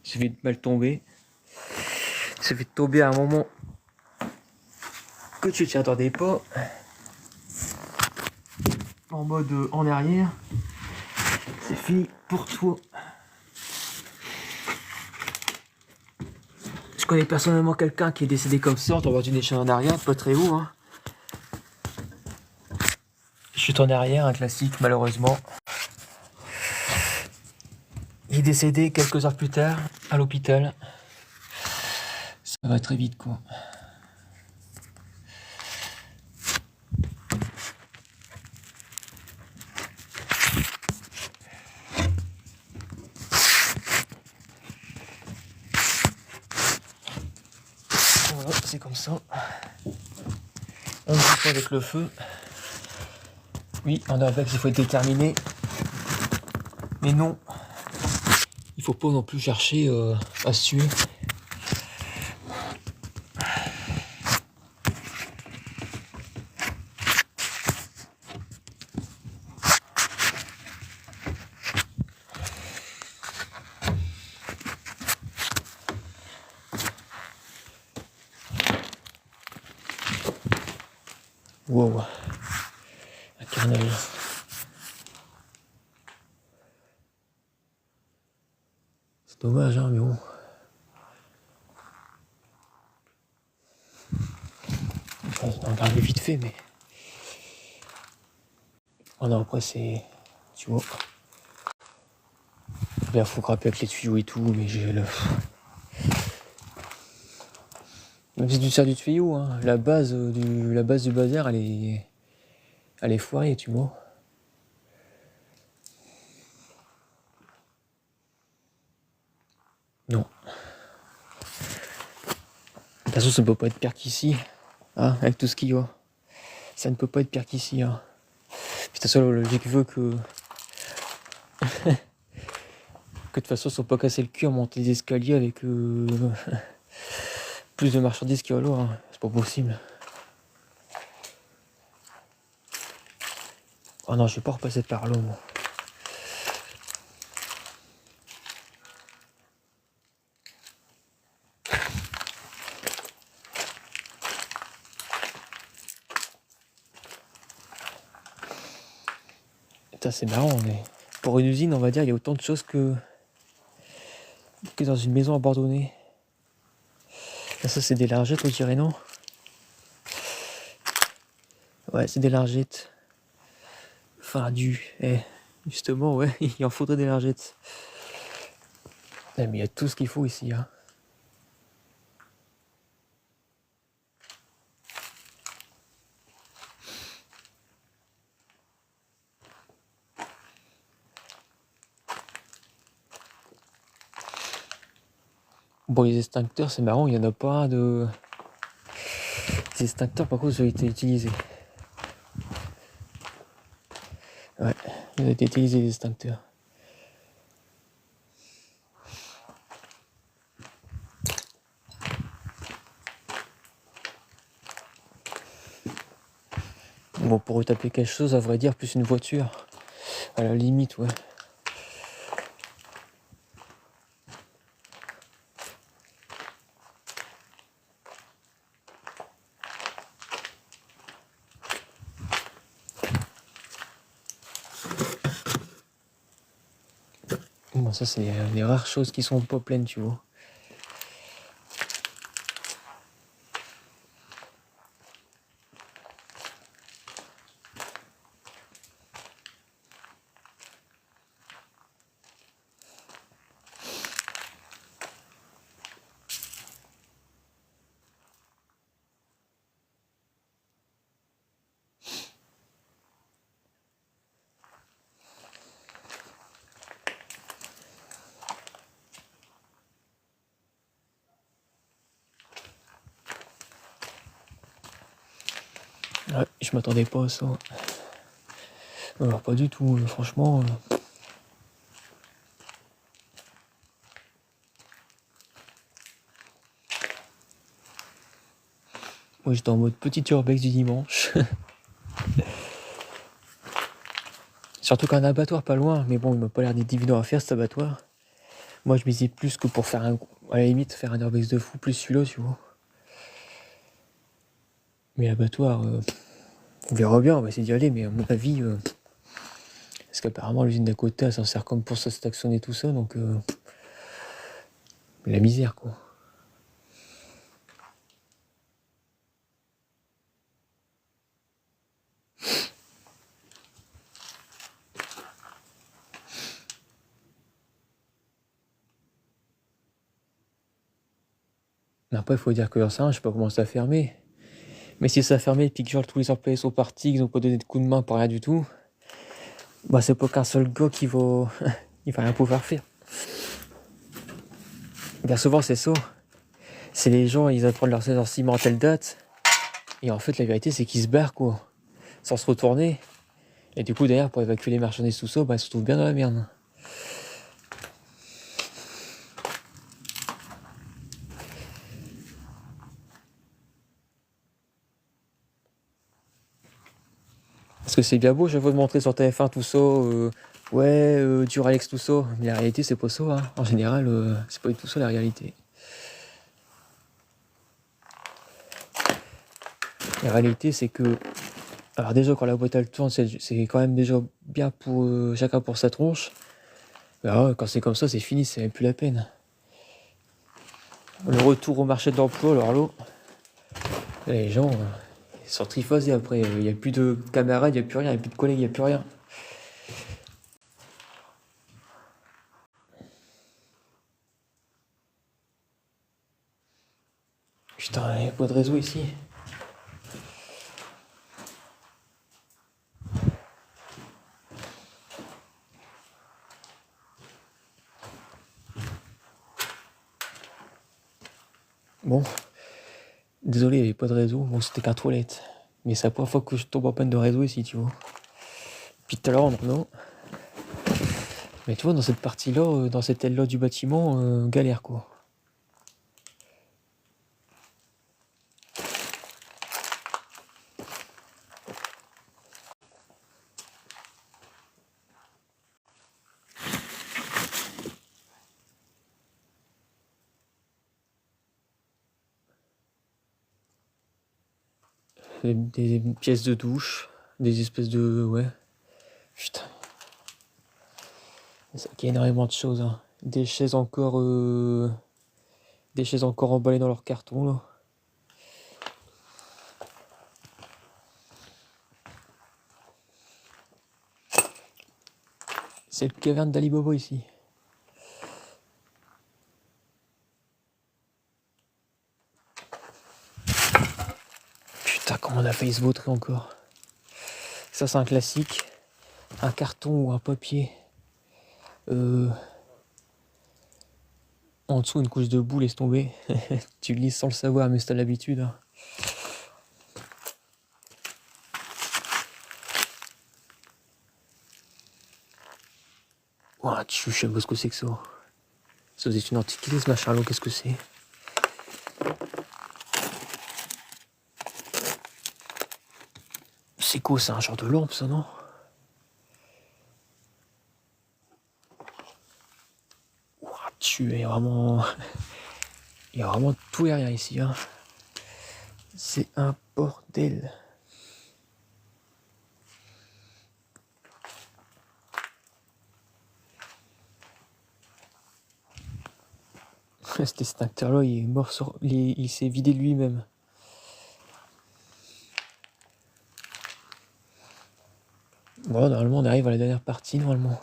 Il suffit de mal tomber. Il suffit de tomber à un moment que tu t'y attendais pas. En mode en arrière. C'est fini pour toi. Je connais personnellement quelqu'un qui est décédé comme ça en tombant d'une échelle en arrière, pas très haut. Hein. Chute en arrière, un classique malheureusement. Il est décédé quelques heures plus tard à l'hôpital. Ça va très vite quoi. Voilà, c'est comme ça. On joue avec le feu. Oui, en Avex, il faut être déterminé. Mais non, il faut pas non plus chercher à se tuer. Wow, un carnage. C'est dommage, hein, mais bon. Enfin, on regarde vite fait, mais. Oh non, après, c'est. Tu vois. Là, faut grapper avec les tuyaux et tout, mais j'ai le. Même si tu sers du tuyau, hein, la base du bazar, elle est foirée, tu vois. Non. De toute façon, ça ne peut pas être pire qu'ici, hein, avec tout ce qu'il y a. Ça ne peut pas être pire qu'ici, hein. Puis de toute façon, la logique veut que de toute façon, ils sont pas cassés le cul à monter les escaliers avec plus de marchandises qu'il y a là, hein. C'est pas possible. Oh non, je vais pas repasser par là, moi. Putain, c'est marrant, mais pour une usine, on va dire, il y a autant de choses que dans une maison abandonnée. Là, ça, c'est des lingettes, on dirait, non? Ouais, c'est des lingettes. Enfin, justement, ouais, il en faudrait des lingettes. Ouais, mais il y a tout ce qu'il faut ici, hein. Bon, les extincteurs, c'est marrant, il n'y en a pas un de... Les extincteurs, par contre, ils ont été utilisés. Ouais, ils ont été utilisés, les extincteurs. Bon, pour retaper quelque chose, à vrai dire, plus une voiture. À la limite, ouais. Bon, ça, c'est les rares choses qui sont pas pleines, tu vois. Ouais, je m'attendais pas à ça. Alors, pas du tout, franchement. Moi, j'étais en mode petit urbex du dimanche. Surtout qu'un abattoir pas loin, mais bon, il m'a pas l'air d'être évident à faire cet abattoir. Moi, je misais plus que pour faire à la limite, faire un urbex de fou, plus celui-là, tu vois. Mais l'abattoir, on verra bien, on va essayer d'y aller, mais à mon avis, parce qu'apparemment, l'usine d'à côté, elle s'en sert comme pour se stationner tout ça, donc la misère, quoi. Mais après, il faut dire que ça, je sais pas comment ça a fermé. Mais si ça a fermé, puis que genre tous les employés sont partis, qu'ils n'ont pas donné de coup de main pour rien du tout, bah c'est pas qu'un seul gars qui va, il va rien pouvoir faire. Bien souvent, c'est ça. C'est les gens, ils apprennent leur ciment à telle date, et en fait, la vérité, c'est qu'ils se barrent, quoi, sans se retourner. Et du coup, derrière, pour évacuer les marchandises, tout ça, bah, ils se trouvent bien dans la merde. Parce que c'est bien beau, je veux te montrer sur TF1 tout ça, Duralex tout ça, mais la réalité, c'est pas ça, hein. En général, c'est pas du tout ça la réalité. La réalité, c'est que Alors déjà quand la boîte elle tourne, c'est quand même déjà bien pour chacun pour sa tronche. Mais alors, quand c'est comme ça, c'est fini, c'est même plus la peine. Le retour au marché de l'emploi, alors là, les gens ils sont triphasés après. Il n'y a plus de camarades, il n'y a plus rien, il n'y a plus de collègues, il n'y a plus rien. Putain, il n'y a pas de réseau ici. Bon, désolé, il n'y avait pas de réseau. Bon, c'était qu'un toilette. Mais c'est la première fois que je tombe en panne de réseau ici, tu vois. Puis tout à l'heure, on en a. Mais tu vois, dans cette partie-là, dans cette aile-là du bâtiment, galère quoi. Des pièces de douche, des espèces de... Ouais. Putain. C'est ça qu'il y a énormément de choses. Hein. Des chaises encore... Des chaises encore emballées dans leur carton, là. C'est le caverne d'Ali Baba ici. Putain, comment on a failli se vautrer encore. Ça, c'est un classique. Un carton ou un papier. En dessous, une couche de boue, laisse tomber. Tu le lis sans le savoir, mais c'est à l'habitude. Hein. Ouah, je sais pas ce que c'est que ça. Ça, c'est une antiquité, ce machin-là, qu'est-ce que c'est? C'est quoi, c'est un genre de lampe, ça, non? Ouah, il y a vraiment... Il y a vraiment tout et rien ici, hein. C'est un bordel. Cet extincteur-là, il est mort sur... Il s'est vidé lui-même. Bon, normalement, on arrive à la dernière partie, normalement.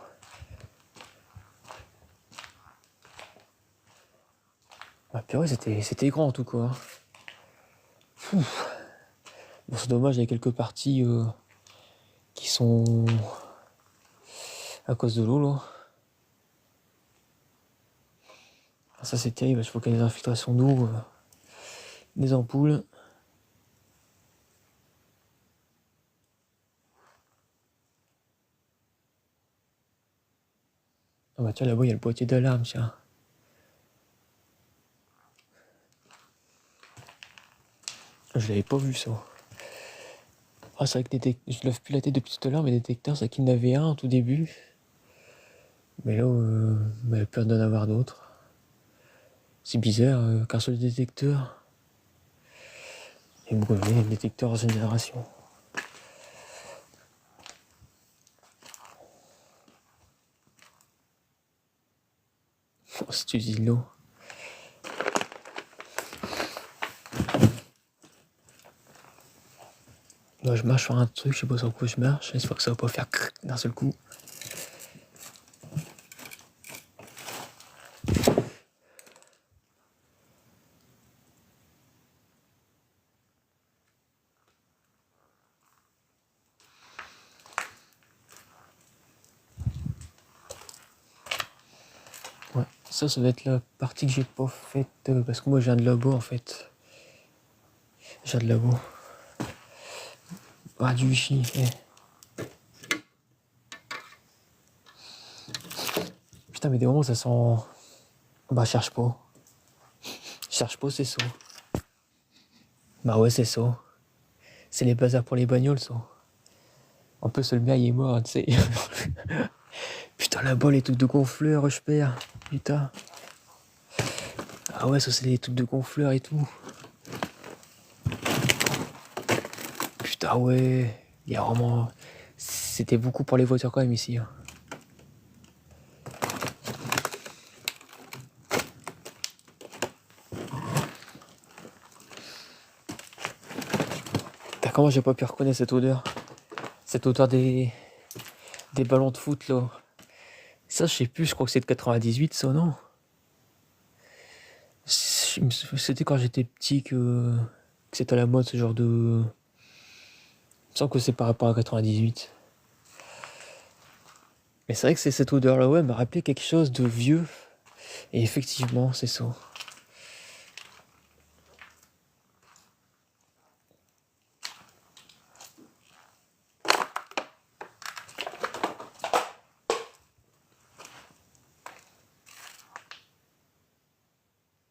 Ah, purée, c'était grand, en tout cas. Hein. Bon, c'est dommage, il y a quelques parties qui sont... à cause de l'eau, là. Ça, c'est terrible, je vois qu'il y a des infiltrations d'eau, des ampoules. Ah bah tiens, là-bas, il y a le boîtier d'alarme, tiens. Je l'avais pas vu, ça. Ah, c'est vrai que je lève plus la tête depuis tout à l'heure, mais détecteurs, c'est qu'il y en avait un au tout début. Mais là, il y a peur d'en avoir d'autres. C'est bizarre qu'un seul détecteur. Et brevet, le détecteur ancienne génération. Oh, cette usine l'eau. Là, je marche sur un truc, je sais pas sur quoi je marche. J'espère que ça va pas faire d'un seul coup. Ouais, ça va être la partie que j'ai pas faite parce que moi je viens de là-bas en fait. Je viens de là-bas. Ah, du Vichy. Putain, mais des moments ça sent. Bah, cherche pas. Cherche pas, c'est ça. Bah, ouais, c'est ça. C'est les bazars pour les bagnoles, ça. En plus, le mien il est mort, tu sais. Putain, là-bas, les trucs de gonfleur, je perds. Putain. Ah ouais, ça, c'est des trucs de gonfleur et tout. Putain, ouais. Il y a vraiment... C'était beaucoup pour les voitures quand même ici. Hein. Comment j'ai pas pu reconnaître cette odeur? Cette odeur des ballons de foot là. Ça, je sais plus, je crois que c'est de 98, ça, non? C'était quand j'étais petit que c'était à la mode ce genre de. Il me semble que c'est par rapport à 98. Mais c'est vrai que c'est cette odeur-là, ouais, m'a rappelé quelque chose de vieux. Et effectivement, c'est ça.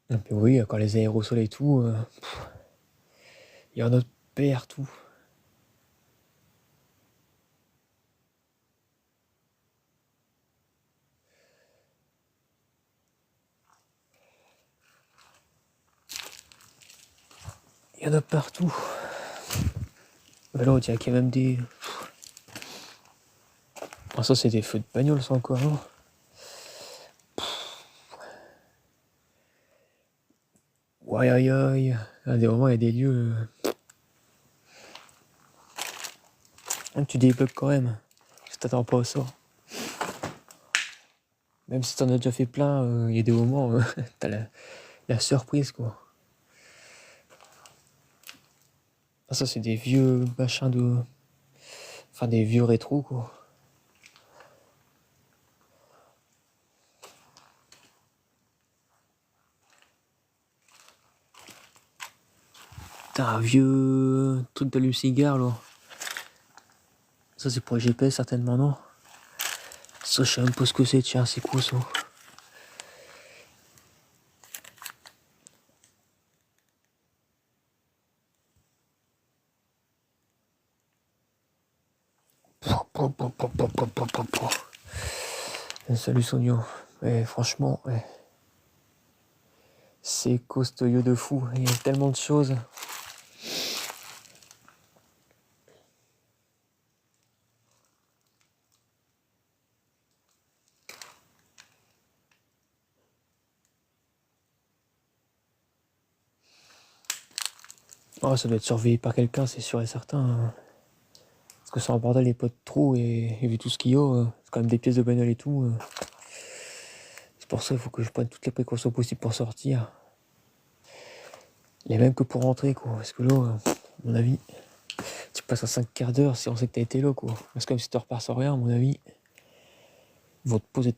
Et puis oui, quand les aérosols et tout, il y en a partout. Il y en a partout. Mais là, on dirait qu'il y a même des. Ah, ça, c'est des feux de bagnole, ça encore. Hein. Ouais, aïe, aïe. À des moments, il y a des lieux. Tu débloques quand même. Je t'attends pas à ça. Même si t'en as déjà fait plein, il y a des moments, t'as la surprise, quoi. Ah, ça, c'est des vieux machins de. Enfin, des vieux rétros, quoi. T'as un vieux truc d'allume-cigare, là. Ça, c'est pour le GPS, certainement, non? Ça, je sais même pas ce que c'est, tiens, c'est quoi ça? Salut Sonio. Mais franchement, ouais. C'est costaud de fou. Il y a tellement de choses. Oh, ça doit être surveillé par quelqu'un, c'est sûr et certain. Hein. Parce que c'est un bordel, les potes trop, et vu tout ce qu'il y a, c'est quand même des pièces de bagnole et tout. C'est pour ça qu'il faut que je prenne toutes les précautions possibles pour sortir. Et même que pour rentrer, quoi. Parce que là, à mon avis, tu passes à 5 quarts d'heure si on sait que t'as été là, quoi. C'est comme si tu repars sans rien, à mon avis. Ils vont te poser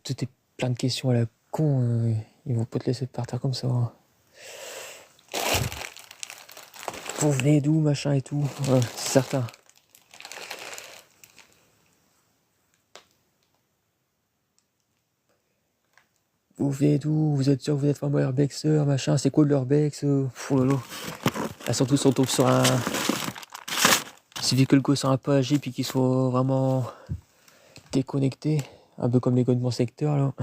plein de questions à la con. Ils vont pas te laisser partir comme ça. Hein. Vous venez d'où, machin et tout. Ouais, c'est certain. Vous venez d'où? Vous êtes sûr que vous êtes vraiment urbexeur, machin? C'est quoi l'urbex? Oh là là. Là, surtout si on tombe sur un. Il suffit que le gosse soit un peu âgé puis qu'il soit vraiment déconnecté. Un peu comme les gars de mon secteur là.